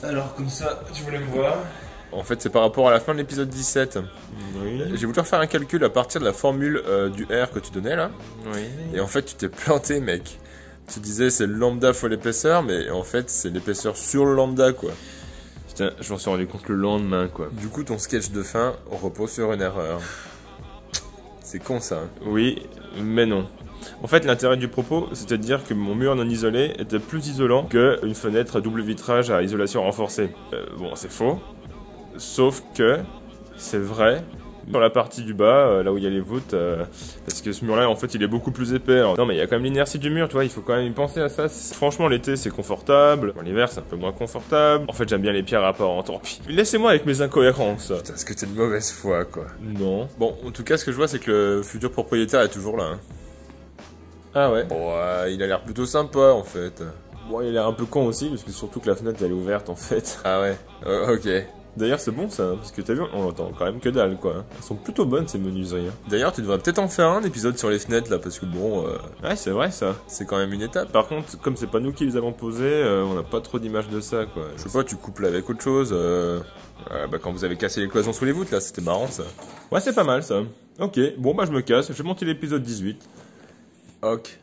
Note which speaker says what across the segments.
Speaker 1: Alors comme ça, tu voulais me voir. En fait, c'est par rapport à la fin de l'épisode 17. Oui. J'ai voulu refaire un calcul à partir de la formule du R que tu donnais là. Oui. Et en fait, tu t'es planté, mec. Tu disais c'est le lambda fois l'épaisseur, mais en fait, c'est l'épaisseur sur le lambda, quoi. Putain, je m'en suis rendu compte le lendemain, quoi. Du coup, ton sketch de fin repose sur une erreur. C'est con, ça. Oui, mais non. En fait, l'intérêt du propos, c'était de dire que mon mur non isolé était plus isolant qu'une fenêtre à double vitrage à isolation renforcée. Bon, c'est faux. Sauf que c'est vrai dans la partie du bas, là où il y a les voûtes, parce que ce mur-là, en fait, il est beaucoup plus épais. Alors, non, mais il y a quand même l'inertie du mur, tu vois, il faut quand même y penser à ça. Franchement, l'été, c'est confortable. L'hiver, c'est un peu moins confortable. En fait, j'aime bien les pierres apparentes. Tant pis. Laissez-moi avec mes incohérences. Putain, est-ce que t'es de mauvaise foi, quoi? Non. Bon, en tout cas, ce que je vois, c'est que le futur propriétaire est toujours là. Hein. Ah ouais? Bon, il a l'air plutôt sympa, en fait. Bon, il a l'air un peu con aussi, parce que surtout que la fenêtre, elle est ouverte, en fait. Ah ouais? Ok. D'ailleurs, c'est bon ça, parce que t'as vu, on entend quand même que dalle, quoi. Elles sont plutôt bonnes, ces menuiseries. D'ailleurs, tu devrais peut-être en faire un épisode sur les fenêtres, là, parce que bon... Ouais, c'est vrai, ça. C'est quand même une étape. Par contre, comme c'est pas nous qui les avons posées, on n'a pas trop d'images de ça, quoi. Je sais pas, tu couples avec autre chose, bah quand vous avez cassé les cloisons sous les voûtes, là, c'était marrant, ça. Ouais, c'est pas mal, ça. Ok, bon, bah je me casse, je vais monter l'épisode 18. Ok.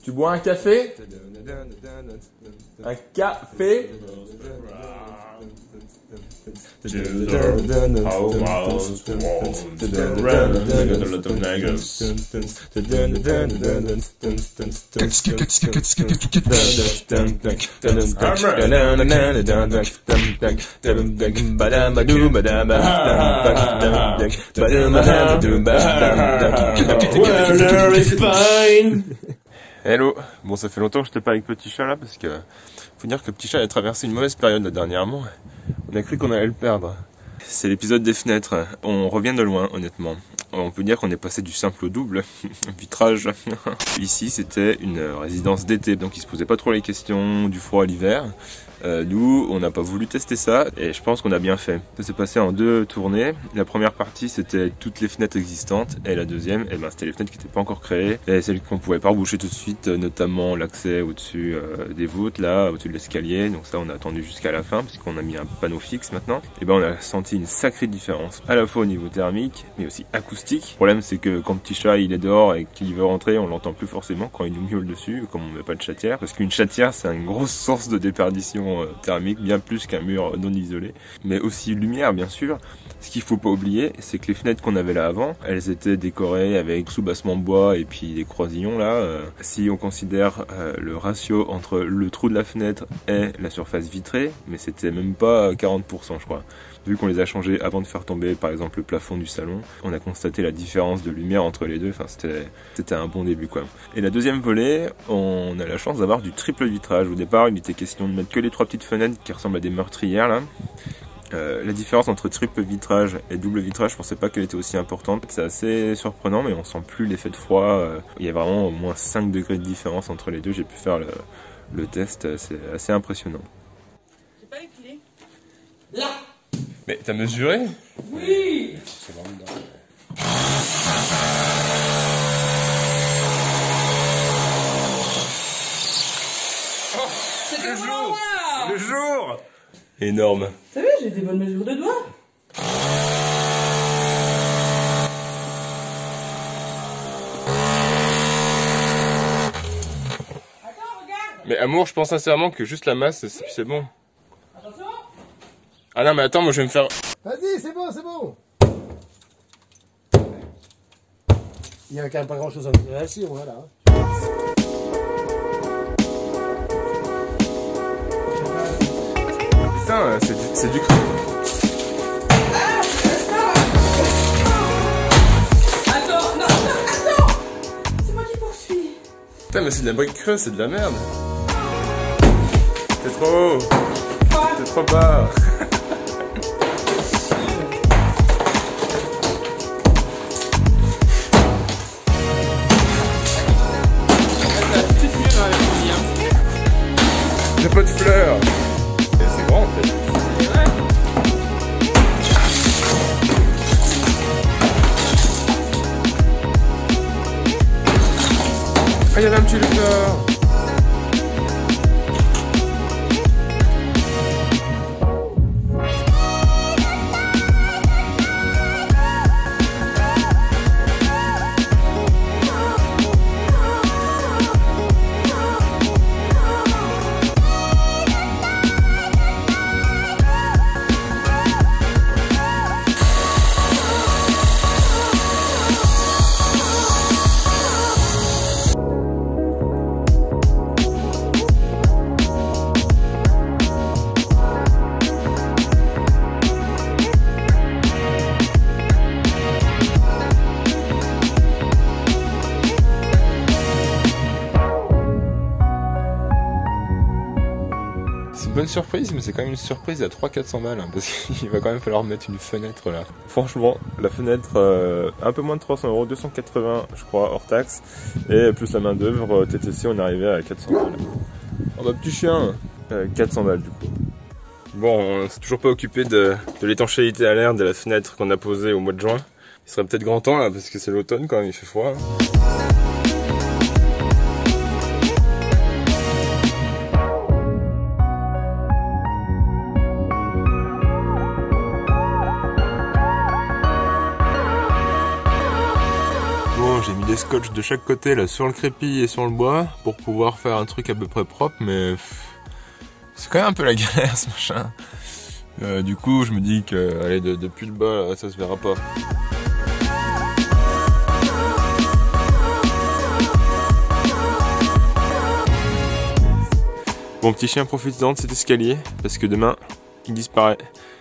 Speaker 1: Tu bois un café? Un café? Hello. Bon, ça fait longtemps que je t'ai pas avec Petit Chat là, parce que faut dire que Petit Chat a traversé une mauvaise période là, dernièrement. On a cru qu'on allait le perdre. C'est l'épisode des fenêtres. On revient de loin, honnêtement. On peut dire qu'on est passé du simple au double. Vitrage. Ici, c'était une résidence d'été, donc il se posait pas trop les questions du froid à l'hiver. Nous, on n'a pas voulu tester ça, et je pense qu'on a bien fait. Ça s'est passé en 2 tournées. La première partie, c'était toutes les fenêtres existantes, et la deuxième, eh ben, c'était les fenêtres qui n'étaient pas encore créées, et celles qu'on pouvait pas reboucher tout de suite, notamment l'accès au-dessus des voûtes, là, au-dessus de l'escalier. Donc ça, on a attendu jusqu'à la fin, parce qu'on a mis un panneau fixe maintenant. Et ben, on a senti une sacrée différence, à la fois au niveau thermique, mais aussi acoustique. Le problème, c'est que quand Petit Chat, il est dehors et qu'il veut rentrer, on l'entend plus forcément quand il nous miaule dessus, comme on met pas de chatière, parce qu'une chatière, c'est une grosse source de déperdition thermique, bien plus qu'un mur non isolé, mais aussi lumière bien sûr. Ce qu'il faut pas oublier, c'est que les fenêtres qu'on avait là avant, elles étaient décorées avec sous-bassement de bois et puis des croisillons là. Si on considère le ratio entre le trou de la fenêtre et la surface vitrée, mais c'était même pas 40% je crois. Vu qu'on les a changés avant de faire tomber par exemple le plafond du salon, on a constaté la différence de lumière entre les deux, enfin c'était un bon début quoi. Et la deuxième volée, on a la chance d'avoir du triple vitrage. Au départ il était question de mettre que les 3 petites fenêtres qui ressemblent à des meurtrières là. La différence entre triple vitrage et double vitrage, je pensais pas qu'elle était aussi importante. C'est assez surprenant, mais on sent plus l'effet de froid. Il y a vraiment au moins 5 degrés de différence entre les deux. J'ai pu faire le test, c'est assez impressionnant.
Speaker 2: J'ai pas les clés. Là!
Speaker 1: Mais t'as mesuré?
Speaker 2: Oui!
Speaker 1: C'est vraiment dingue. Oh,
Speaker 2: le jour!
Speaker 1: Le jour! Énorme.
Speaker 2: T'as vu, j'ai des bonnes mesures de doigts. Attends, regarde.
Speaker 1: Mais amour, je pense sincèrement que juste la masse, c'est bon.
Speaker 2: Attention.
Speaker 1: Ah non, mais attends, moi je vais me faire...
Speaker 3: Vas-y, c'est bon, c'est bon. Il n'y a quand même pas grand chose à me dire là-dessus, voilà.
Speaker 1: Putain, c'est du cru.
Speaker 2: Attends, non, attends. C'est moi qui poursuis.
Speaker 1: Putain, mais c'est de la brique creuse, c'est de la merde. C'est trop haut. C'est trop bas. J'ai pas de fleurs. C'est grand en fait. Ah, il y avait un petit lecteur. bonne surprise, mais c'est quand même une surprise à 300-400 balles, hein, parce qu'il va quand même falloir mettre une fenêtre là. Franchement, la fenêtre, un peu moins de 300 €, 280 je crois, hors taxe, et plus la main d'œuvre TTC, on est arrivé à 400 balles. Oh bah petit chien, 400 balles du coup. Bon, on s'est toujours pas occupé de l'étanchéité à l'air de la fenêtre qu'on a posée au mois de juin. Il serait peut-être grand temps là, parce que c'est l'automne quand même, il fait froid. Bon, j'ai mis des scotch de chaque côté là, sur le crépi et sur le bois, pour pouvoir faire un truc à peu près propre, mais c'est quand même un peu la galère ce machin. Du coup, je me dis que allez, depuis le bas, là, ça se verra pas. Bon, petit chien, profite-en de cet escalier, parce que demain, il disparaît.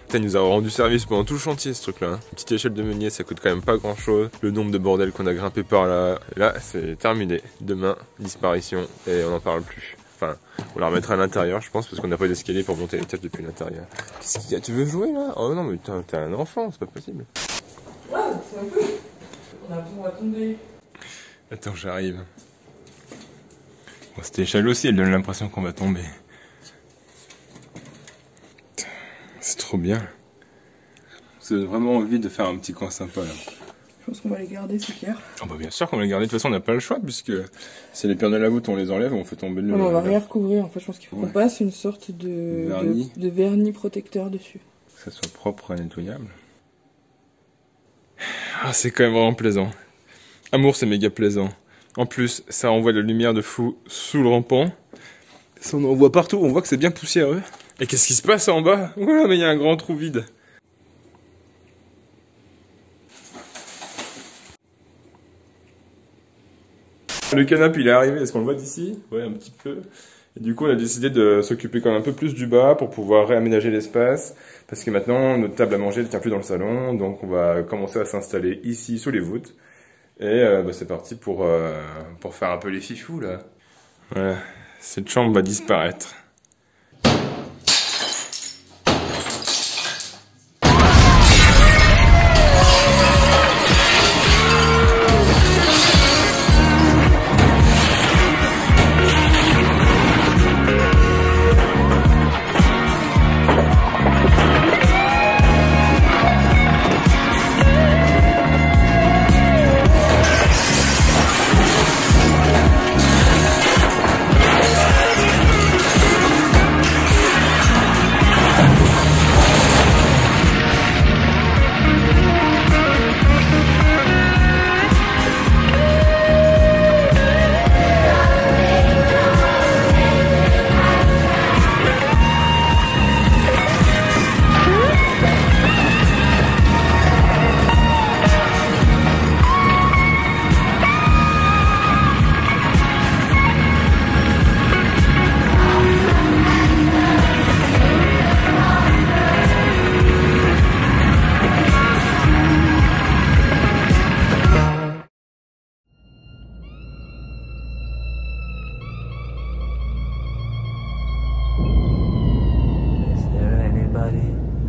Speaker 1: Putain, il nous a rendu service pendant tout le chantier, ce truc-là. Une petite échelle de meunier, ça coûte quand même pas grand-chose. Le nombre de bordel qu'on a grimpé par là, et là, c'est terminé. Demain, disparition, et on n'en parle plus. Enfin, on la remettra à l'intérieur, je pense, parce qu'on n'a pas d'escalier pour monter l'étage depuis l'intérieur. Qu'est-ce qu'il y a? Tu veux jouer, là? Oh non, mais t'es un enfant, c'est pas possible.
Speaker 2: Ouais, c'est un peu. On va tomber.
Speaker 1: Attends, j'arrive. Bon, cette échelle aussi, elle donne l'impression qu'on va tomber. C'est trop bien. J'ai vraiment envie de faire un petit coin sympa, là.
Speaker 2: Je pense qu'on va les garder, c'est clair.
Speaker 1: Oh bah bien sûr qu'on va les garder, de toute façon on n'a pas le choix, puisque c'est les pierres de la voûte, on les enlève et on fait tomber le...
Speaker 2: On va rien recouvrir, en fait je pense qu'il faut qu'on passe une sorte de vernis protecteur dessus.
Speaker 1: Que ça soit propre et nettoyable. Ah, c'est quand même vraiment plaisant. Amour, c'est méga plaisant. En plus, ça envoie de la lumière de fou sous le rampant. Ça, on en voit partout, on voit que c'est bien poussiéreux. Et qu'est-ce qui se passe en bas? Voilà, mais il y a un grand trou vide. Le canapé il est arrivé, est-ce qu'on le voit d'ici? Ouais, un petit peu. Et du coup on a décidé de s'occuper quand même un peu plus du bas pour pouvoir réaménager l'espace. Parce que maintenant notre table à manger ne tient plus dans le salon, donc on va commencer à s'installer ici sous les voûtes. Et c'est parti pour faire un peu les fifous là. Voilà, cette chambre va disparaître.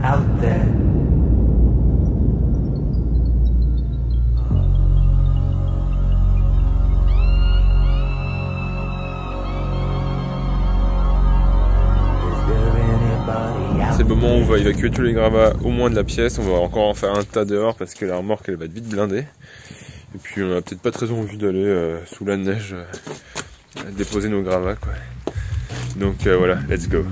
Speaker 4: Out there.
Speaker 1: C'est le moment où on va évacuer tous les gravats au moins de la pièce. On va encore en faire un tas dehors parce que la remorque elle va être vite blindée. Et puis on a peut-être pas très envie d'aller sous la neige déposer nos gravats quoi. Donc voilà, let's go.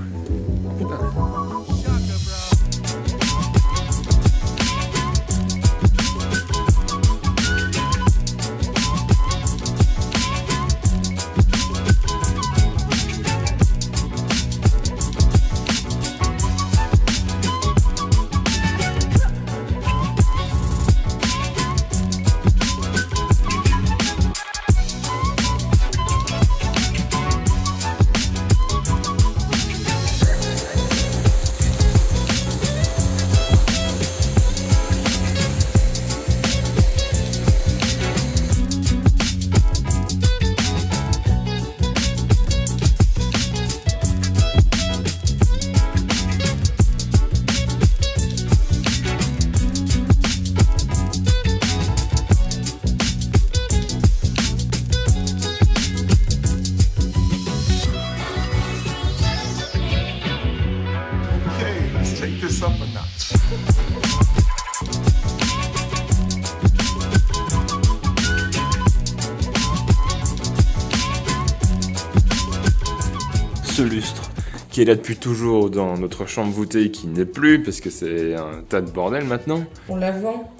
Speaker 1: ce lustre qui est là depuis toujours dans notre chambre voûtée qui n'est plus parce que c'est un tas de bordel maintenant.
Speaker 2: On la vend.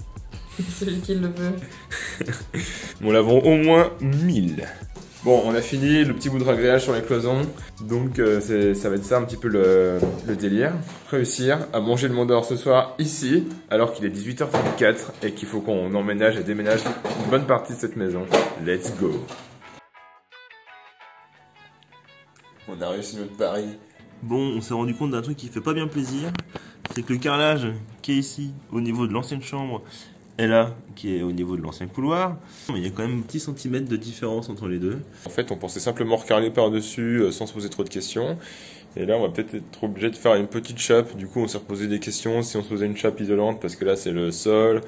Speaker 2: Celui qui le veut.
Speaker 1: On la vend au moins 1000. Bon, on a fini le petit bout de ragréage sur les cloisons. Donc ça va être ça un petit peu le délire. Réussir à manger le Mont d'Or ce soir ici, alors qu'il est 18h34 et qu'il faut qu'on emménage et déménage une bonne partie de cette maison. Let's go. On a réussi notre pari. Bon, on s'est rendu compte d'un truc qui fait pas bien plaisir. C'est que le carrelage qui est ici, au niveau de l'ancienne chambre, et là, qui est au niveau de l'ancien couloir, mais il y a quand même un petit centimètre de différence entre les deux. En fait, on pensait simplement recarreler par-dessus sans se poser trop de questions. Et là, on va peut-être être obligé de faire une petite chape. Du coup, on s'est reposé des questions si on se faisait une chape isolante, parce que là, c'est le sol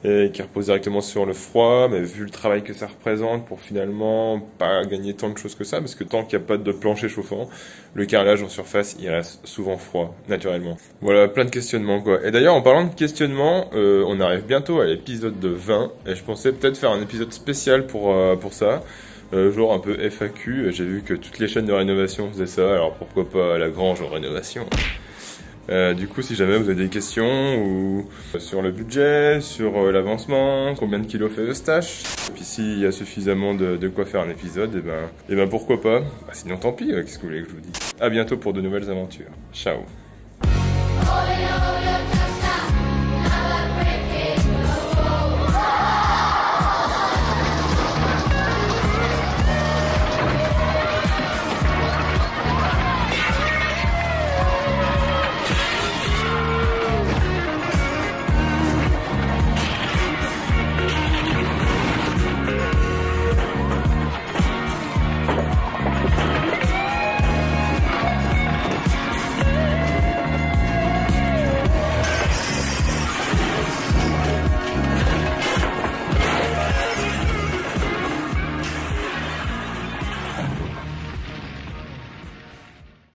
Speaker 1: et qui repose directement sur le froid. Mais vu le travail que ça représente, pour finalement pas gagner tant de choses que ça, parce que tant qu'il n'y a pas de plancher chauffant, le carrelage en surface, il reste souvent froid, naturellement. Voilà, plein de questionnements, quoi. Et d'ailleurs, en parlant de questionnements, on arrive bientôt à l'épisode de 20, et je pensais peut-être faire un épisode spécial pour ça. Genre un peu FAQ, j'ai vu que toutes les chaînes de rénovation faisaient ça, alors pourquoi pas la Grange en rénovation. Du coup, si jamais vous avez des questions ou sur le budget, sur l'avancement, combien de kilos fait Eustache, et puis s'il y a suffisamment de quoi faire un épisode, et ben pourquoi pas. Sinon tant pis, qu'est-ce que vous voulez que je vous dise. À bientôt pour de nouvelles aventures. Ciao.